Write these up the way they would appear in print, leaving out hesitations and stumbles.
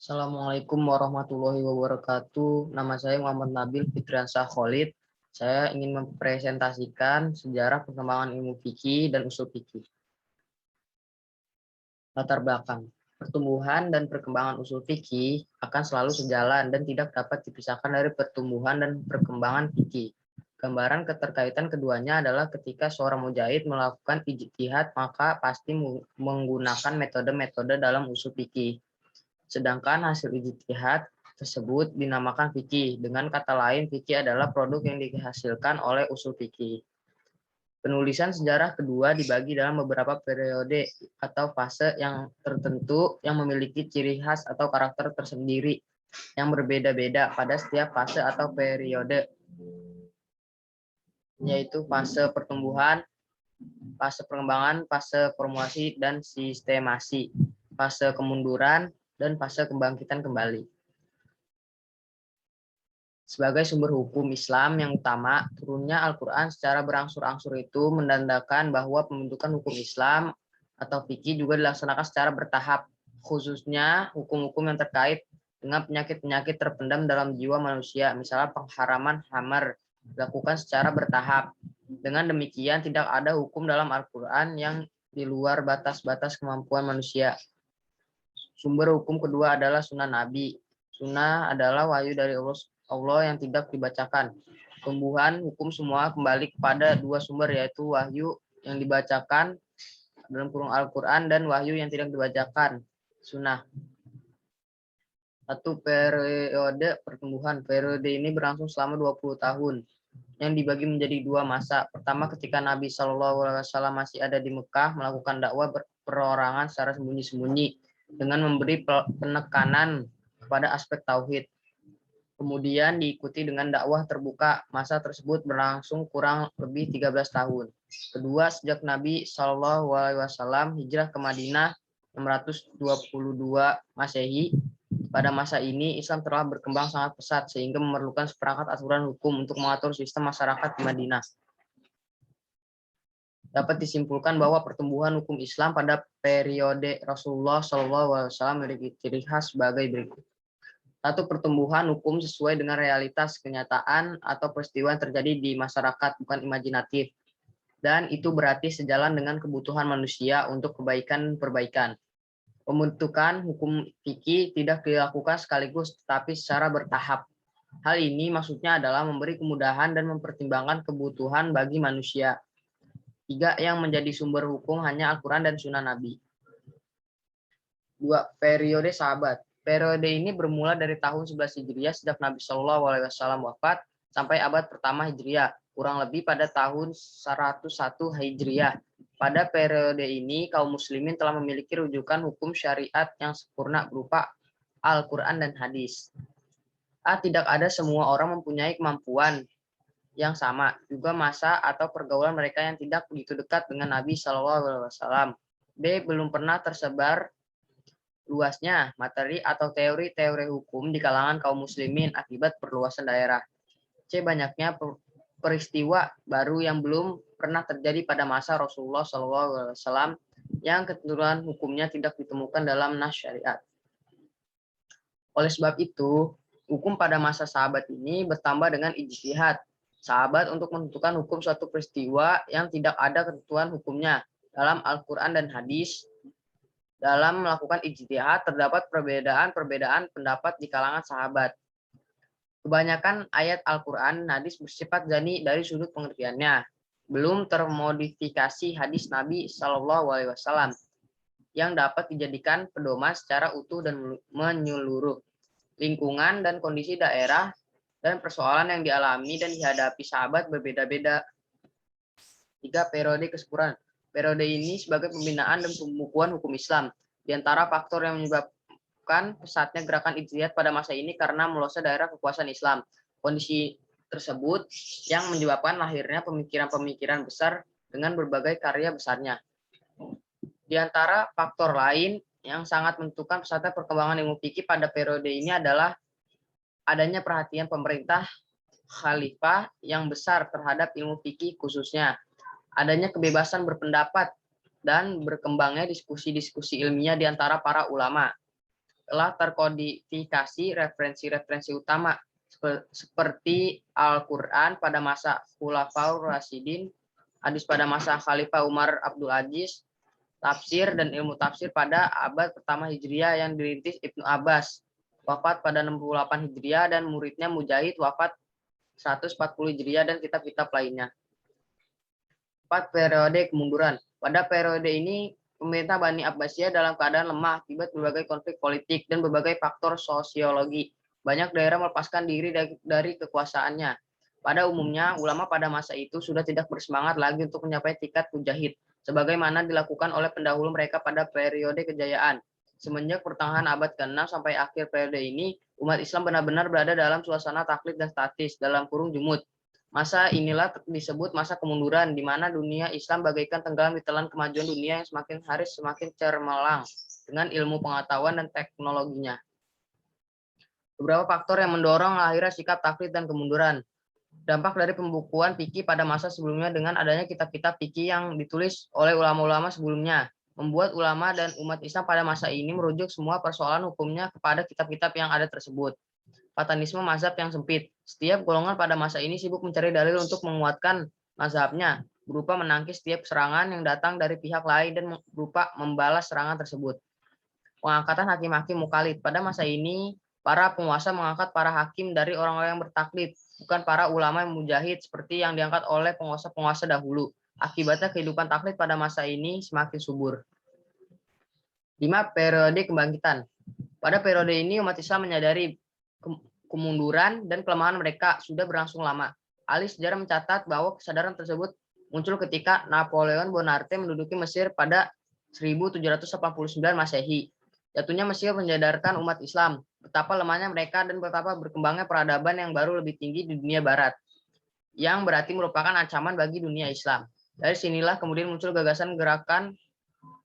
Assalamualaikum warahmatullahi wabarakatuh. Nama saya Muhammad Nabil Fitriansah Khalid. Saya ingin mempresentasikan sejarah perkembangan ilmu fikih dan usul fikih. Latar belakang. Pertumbuhan dan perkembangan usul fikih akan selalu sejalan dan tidak dapat dipisahkan dari pertumbuhan dan perkembangan fikih. Gambaran keterkaitan keduanya adalah ketika seorang mujahid melakukan ijtihad, maka pasti menggunakan metode-metode dalam usul fikih. Sedangkan hasil ijtihad tersebut dinamakan fikih. Dengan kata lain, fikih adalah produk yang dihasilkan oleh usul fikih. Penulisan sejarah kedua dibagi dalam beberapa periode atau fase yang tertentu yang memiliki ciri khas atau karakter tersendiri yang berbeda-beda pada setiap fase atau periode, yaitu fase pertumbuhan, fase pengembangan, fase formulasi dan sistemasi, fase kemunduran, dan fase kebangkitan kembali. Sebagai sumber hukum Islam yang utama, turunnya Al-Quran secara berangsur-angsur itu menandakan bahwa pembentukan hukum Islam atau fikih juga dilaksanakan secara bertahap, khususnya hukum-hukum yang terkait dengan penyakit-penyakit terpendam dalam jiwa manusia, misalnya pengharaman khamar, dilakukan secara bertahap. Dengan demikian, tidak ada hukum dalam Al-Quran yang di luar batas-batas kemampuan manusia. Sumber hukum kedua adalah sunnah Nabi. Sunnah adalah wahyu dari Allah yang tidak dibacakan. Tumbuhan hukum semua kembali kepada dua sumber, yaitu wahyu yang dibacakan dalam kurung Al-Quran dan wahyu yang tidak dibacakan, sunnah. Satu, periode pertumbuhan. Periode ini berlangsung selama 20 tahun yang dibagi menjadi dua masa. Pertama, ketika Nabi SAW masih ada di Mekah melakukan dakwah perorangan secara sembunyi-sembunyi dengan memberi penekanan kepada aspek tauhid. Kemudian diikuti dengan dakwah terbuka. Masa tersebut berlangsung kurang lebih 13 tahun. Kedua, sejak Nabi SAW hijrah ke Madinah 622 Masehi, pada masa ini Islam telah berkembang sangat pesat sehingga memerlukan seperangkat aturan hukum untuk mengatur sistem masyarakat di Madinah. Dapat disimpulkan bahwa pertumbuhan hukum Islam pada periode Rasulullah SAW memiliki ciri khas sebagai berikut. Satu, pertumbuhan hukum sesuai dengan realitas kenyataan atau peristiwa yang terjadi di masyarakat, bukan imajinatif. Dan itu berarti sejalan dengan kebutuhan manusia untuk kebaikan-perbaikan. Pembentukan hukum fikih tidak dilakukan sekaligus, tetapi secara bertahap. Hal ini maksudnya adalah memberi kemudahan dan mempertimbangkan kebutuhan bagi manusia. Tiga, yang menjadi sumber hukum hanya Al-Quran dan Sunnah Nabi. Dua, periode sahabat. Periode ini bermula dari tahun 11 Hijriah sejak Nabi SAW wafat sampai abad pertama Hijriah, kurang lebih pada tahun 101 Hijriah. Pada periode ini, kaum muslimin telah memiliki rujukan hukum syariat yang sempurna berupa Al-Quran dan hadis. Tidak ada semua orang mempunyai kemampuan yang sama, juga masa atau pergaulan mereka yang tidak begitu dekat dengan Nabi SAW. B, belum pernah tersebar luasnya materi atau teori-teori hukum di kalangan kaum muslimin akibat perluasan daerah. C, banyaknya peristiwa baru yang belum pernah terjadi pada masa Rasulullah SAW yang ketentuan hukumnya tidak ditemukan dalam nas syariat. Oleh sebab itu, hukum pada masa sahabat ini bertambah dengan ijtihad sahabat untuk menentukan hukum suatu peristiwa yang tidak ada ketentuan hukumnya dalam Al-Quran dan hadis. Dalam melakukan ijtihad terdapat perbedaan pendapat di kalangan sahabat. Kebanyakan ayat Al-Quran dan hadis bersifat zani dari sudut pengertiannya, belum termodifikasi hadis Nabi SAW yang dapat dijadikan pedoman secara utuh dan menyeluruh. Lingkungan dan kondisi daerah dan persoalan yang dialami dan dihadapi sahabat berbeda-beda. Tiga, periode kesempurnaan. Periode ini sebagai pembinaan dan pembukuan hukum Islam. Di antara faktor yang menyebabkan pesatnya gerakan ijtihad pada masa ini karena meluasnya daerah kekuasaan Islam. Kondisi tersebut yang menyebabkan lahirnya pemikiran-pemikiran besar dengan berbagai karya besarnya. Di antara faktor lain yang sangat menentukan pesatnya perkembangan ilmu fikih pada periode ini adalah adanya perhatian pemerintah khalifah yang besar terhadap ilmu fikih, khususnya adanya kebebasan berpendapat dan berkembangnya diskusi-diskusi ilmiah di antara para ulama. telah terkodifikasi referensi-referensi utama seperti Al-Quran pada masa Khulafaur Rasyidin, hadis pada masa Khalifah Umar Abdul Aziz, tafsir dan ilmu tafsir pada abad pertama Hijriah yang dirintis Ibnu Abbas, wafat pada 68 Hijriah, dan muridnya Mujahid wafat 140 Hijriah, dan kitab-kitab lainnya. 4. Periode kemunduran. Pada periode ini, pemerintah Bani Abbasiyah dalam keadaan lemah akibat berbagai konflik politik dan berbagai faktor sosiologi. Banyak daerah melepaskan diri dari kekuasaannya. Pada umumnya, ulama pada masa itu sudah tidak bersemangat lagi untuk mencapai tingkat mujahid, sebagaimana dilakukan oleh pendahulu mereka pada periode kejayaan. Semenjak pertengahan abad ke-6 sampai akhir periode ini, umat Islam benar-benar berada dalam suasana taklid dan statis, dalam kurung jumud. Masa inilah disebut masa kemunduran, di mana dunia Islam bagaikan tenggelam di telan kemajuan dunia yang semakin hari semakin cemerlang dengan ilmu pengetahuan dan teknologinya. Beberapa faktor yang mendorong lahirnya sikap taklid dan kemunduran. Dampak dari pembukuan fikih pada masa sebelumnya dengan adanya kitab-kitab fikih yang ditulis oleh ulama-ulama sebelumnya, membuat ulama dan umat Islam pada masa ini merujuk semua persoalan hukumnya kepada kitab-kitab yang ada tersebut. Fatanisme mazhab yang sempit. Setiap golongan pada masa ini sibuk mencari dalil untuk menguatkan mazhabnya, berupa menangkis setiap serangan yang datang dari pihak lain dan berupa membalas serangan tersebut. Pengangkatan hakim-hakim mukallid. Pada masa ini, para penguasa mengangkat para hakim dari orang-orang yang bertaklid, bukan para ulama yang mujahid seperti yang diangkat oleh penguasa-penguasa dahulu. Akibatnya kehidupan taklid pada masa ini semakin subur. 5. Periode kebangkitan. Pada periode ini umat Islam menyadari kemunduran dan kelemahan mereka sudah berlangsung lama. Ahli sejarah mencatat bahwa kesadaran tersebut muncul ketika Napoleon Bonaparte menduduki Mesir pada 1789 Masehi. Jatuhnya Mesir menyadarkan umat Islam betapa lemahnya mereka dan betapa berkembangnya peradaban yang baru lebih tinggi di dunia barat, yang berarti merupakan ancaman bagi dunia Islam. Dari sinilah kemudian muncul gagasan gerakan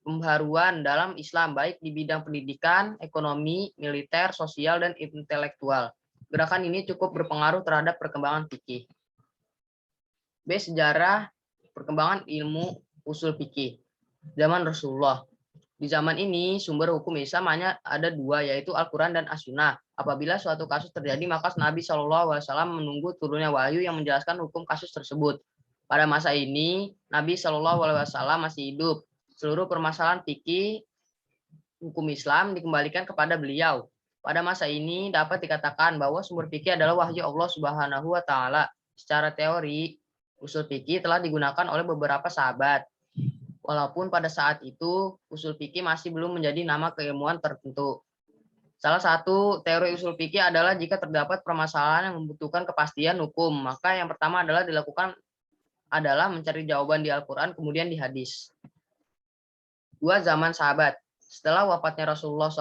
pembaharuan dalam Islam, baik di bidang pendidikan, ekonomi, militer, sosial, dan intelektual. Gerakan ini cukup berpengaruh terhadap perkembangan fikih. B. Sejarah perkembangan ilmu usul fikih. Zaman Rasulullah. Di zaman ini, sumber hukum Islam hanya ada dua, yaitu Al-Quran dan As-Sunnah. Apabila suatu kasus terjadi, maka Nabi SAW menunggu turunnya wahyu yang menjelaskan hukum kasus tersebut. Pada masa ini, Nabi SAW masih hidup. Seluruh permasalahan fikih hukum Islam dikembalikan kepada beliau. Pada masa ini dapat dikatakan bahwa sumber fikih adalah wahyu Allah Subhanahu wa taala. Secara teori, usul fikih telah digunakan oleh beberapa sahabat. Walaupun pada saat itu usul fikih masih belum menjadi nama keilmuan tertentu. Salah satu teori usul fikih adalah jika terdapat permasalahan yang membutuhkan kepastian hukum, maka yang pertama adalah dilakukan adalah mencari jawaban di Al-Quran kemudian di hadis. 2. Zaman sahabat. Setelah wafatnya Rasulullah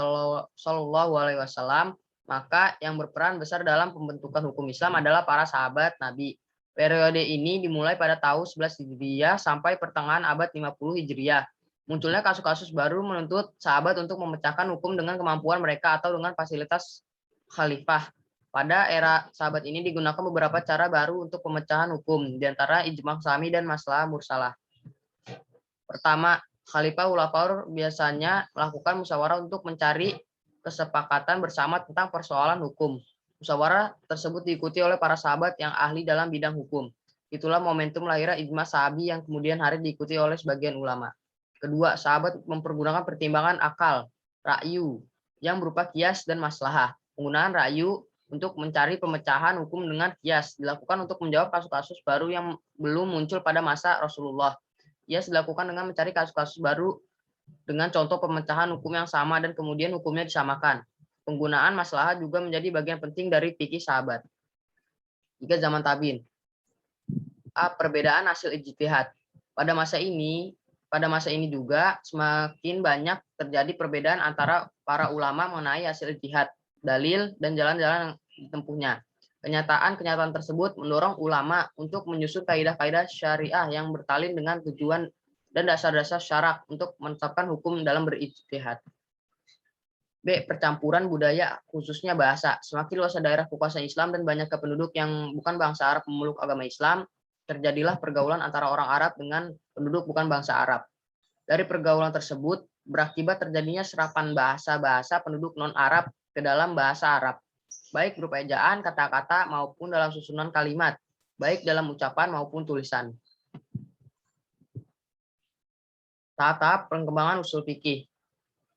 SAW, maka yang berperan besar dalam pembentukan hukum Islam adalah para sahabat Nabi. Periode ini dimulai pada tahun 11 Hijriah sampai pertengahan abad 50 Hijriah. Munculnya kasus-kasus baru menuntut sahabat untuk memecahkan hukum dengan kemampuan mereka atau dengan fasilitas khalifah. Pada era sahabat ini digunakan beberapa cara baru untuk pemecahan hukum, di antara ijma' syami dan masalah mursalah. Pertama, Khalifah Khulafaur biasanya melakukan musyawarah untuk mencari kesepakatan bersama tentang persoalan hukum. Musyawarah tersebut diikuti oleh para sahabat yang ahli dalam bidang hukum. Itulah momentum lahirnya ijma' sahabi yang kemudian hari diikuti oleh sebagian ulama. Kedua, sahabat mempergunakan pertimbangan akal, ra'yu, yang berupa kias dan maslahah. Penggunaan ra'yu untuk mencari pemecahan hukum dengan kias dilakukan untuk menjawab kasus-kasus baru yang belum muncul pada masa Rasulullah. Kias dilakukan dengan mencari kasus-kasus baru dengan contoh pemecahan hukum yang sama dan kemudian hukumnya disamakan. Penggunaan maslahah juga menjadi bagian penting dari fikih sahabat. 3. Zaman tabi'in. A. Perbedaan hasil ijtihad. Pada masa ini juga semakin banyak terjadi perbedaan antara para ulama mengenai hasil ijtihad, dalil, dan jalan-jalan yang ditempuhnya. Kenyataan tersebut mendorong ulama untuk menyusun kaidah-kaidah syariah yang bertalin dengan tujuan dan dasar-dasar syarak untuk menetapkan hukum dalam berijtihad. B. Percampuran budaya, khususnya bahasa. Semakin luas daerah kekuasaan Islam dan banyaknya penduduk yang bukan bangsa Arab memeluk agama Islam, terjadilah pergaulan antara orang Arab dengan penduduk bukan bangsa Arab. Dari pergaulan tersebut berakibat terjadinya serapan bahasa-bahasa penduduk non-Arab ke dalam bahasa Arab, baik berupa ejaan, kata-kata, maupun dalam susunan kalimat, baik dalam ucapan maupun tulisan. Tahap-tahap perkembangan usul fikih.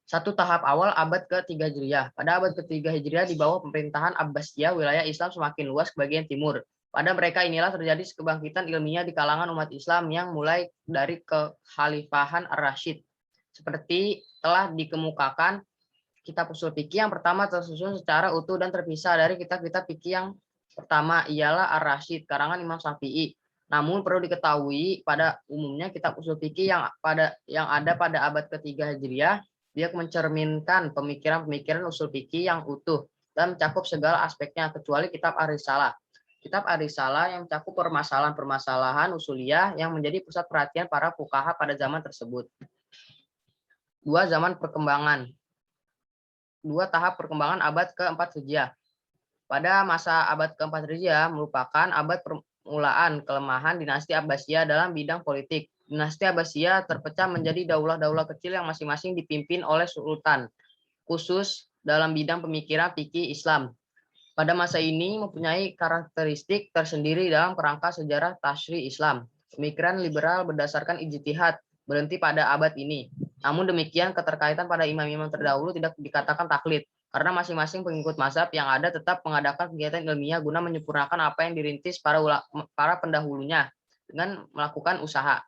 Satu tahap awal abad ke-3 Hijriah. Pada abad ke-3 Hijriah di bawah pemerintahan Abbasiyah, wilayah Islam semakin luas ke bagian timur. Pada mereka inilah terjadi kebangkitan ilmiah di kalangan umat Islam yang mulai dari kekhalifahan Ar-Rasyid. Seperti telah dikemukakan, kitab usul fikih yang pertama tersusun secara utuh dan terpisah dari kitab-kitab fikih yang pertama ialah Ar-Rasyid, karangan Imam Syafi'i. Namun perlu diketahui pada umumnya kitab usul fikih yang ada pada abad ke-3 Hijriah, dia mencerminkan pemikiran-pemikiran usul fikih yang utuh dan mencakup segala aspeknya kecuali kitab Ar-Risalah. Kitab Ar-Risalah yang mencakup permasalahan-permasalahan usuliyah yang menjadi pusat perhatian para fuqaha pada zaman tersebut. Dua tahap perkembangan abad ke-4 Hijriah. Pada masa abad ke-4 Hijriah merupakan abad permulaan kelemahan dinasti Abbasiyah dalam bidang politik. Dinasti Abbasiyah terpecah menjadi daulah-daulah kecil yang masing-masing dipimpin oleh sultan, khusus dalam bidang pemikiran fikih Islam. Pada masa ini mempunyai karakteristik tersendiri dalam kerangka sejarah tasyri Islam. Pemikiran liberal berdasarkan ijtihad berhenti pada abad ini. Namun demikian keterkaitan pada imam-imam terdahulu tidak dikatakan taklid, karena masing-masing pengikut mazhab yang ada tetap mengadakan kegiatan ilmiah guna menyempurnakan apa yang dirintis para pendahulunya dengan melakukan usaha.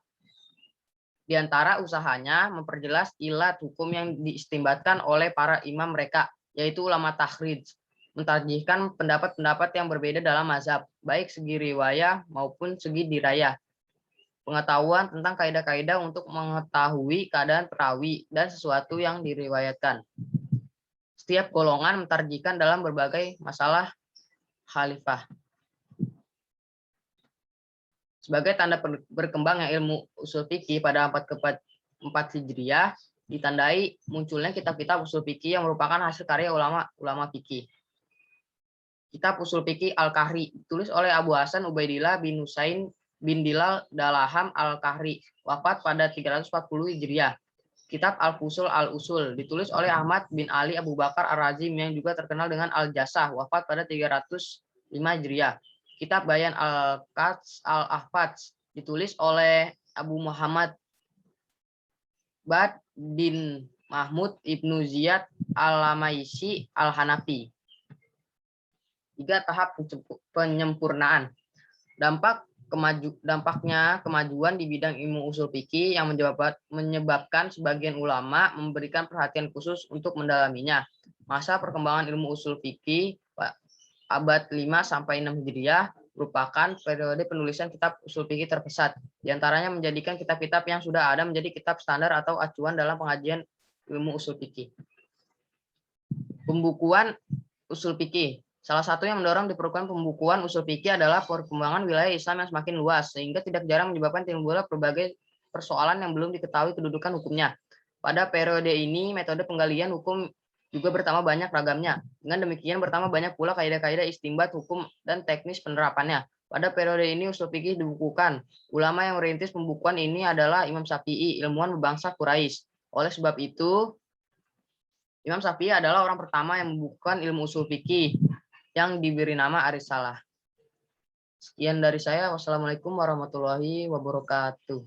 Di antara usahanya memperjelas ilat hukum yang diistimbatkan oleh para imam mereka, yaitu ulama takhrij, mentarjihkan pendapat-pendapat yang berbeda dalam mazhab, baik segi riwayah maupun segi dirayah. Pengetahuan tentang kaidah-kaidah untuk mengetahui keadaan perawi dan sesuatu yang diriwayatkan. Setiap golongan mentarjihkan dalam berbagai masalah khalifah. Sebagai tanda berkembangnya ilmu usul fikih pada abad ke-4 Hijriah, ditandai munculnya kitab-kitab usul fikih yang merupakan hasil karya ulama fikih. Kitab usul fikih Al-Kahri ditulis oleh Abu Hasan Ubaidillah bin Husain bin Dilal Dalaham Al-Kahri, wafat pada 340 Hijriah. Kitab Al-Fusul Al-Usul ditulis oleh Ahmad bin Ali Abu Bakar Ar-Razim yang juga terkenal dengan Al-Jasah, wafat pada 305 Hijriah. Kitab Bayan Al-Qats Al-Ahfaz ditulis oleh Abu Muhammad Bad bin Mahmud Ibnu Ziyad Al-Lamaisi Al-Hanafi. 3. Tahap penyempurnaan. Dampaknya kemajuan di bidang ilmu usul fikih yang menyebabkan sebagian ulama memberikan perhatian khusus untuk mendalaminya. Masa perkembangan ilmu usul fikih abad 5 sampai 6 Hijriah merupakan periode penulisan kitab usul fikih terpesat. Di antaranya menjadikan kitab-kitab yang sudah ada menjadi kitab standar atau acuan dalam pengajian ilmu usul fikih. Pembukuan usul fikih. Salah satu yang mendorong diperlukan pembukuan usul fikih adalah perkembangan wilayah Islam yang semakin luas, sehingga tidak jarang menyebabkan timbulnya berbagai persoalan yang belum diketahui kedudukan hukumnya. Pada periode ini, metode penggalian hukum juga bertambah banyak ragamnya. Dengan demikian bertambah banyak pula kaidah-kaidah istimbat hukum dan teknis penerapannya. Pada periode ini usul fikih dibukukan. Ulama yang merintis pembukuan ini adalah Imam Syafi'i, ilmuwan berbangsa Quraisy. Oleh sebab itu, Imam Syafi'i adalah orang pertama yang membukukan ilmu usul fikih yang diberi nama Ar-Risalah. Sekian dari saya. Wassalamualaikum warahmatullahi wabarakatuh.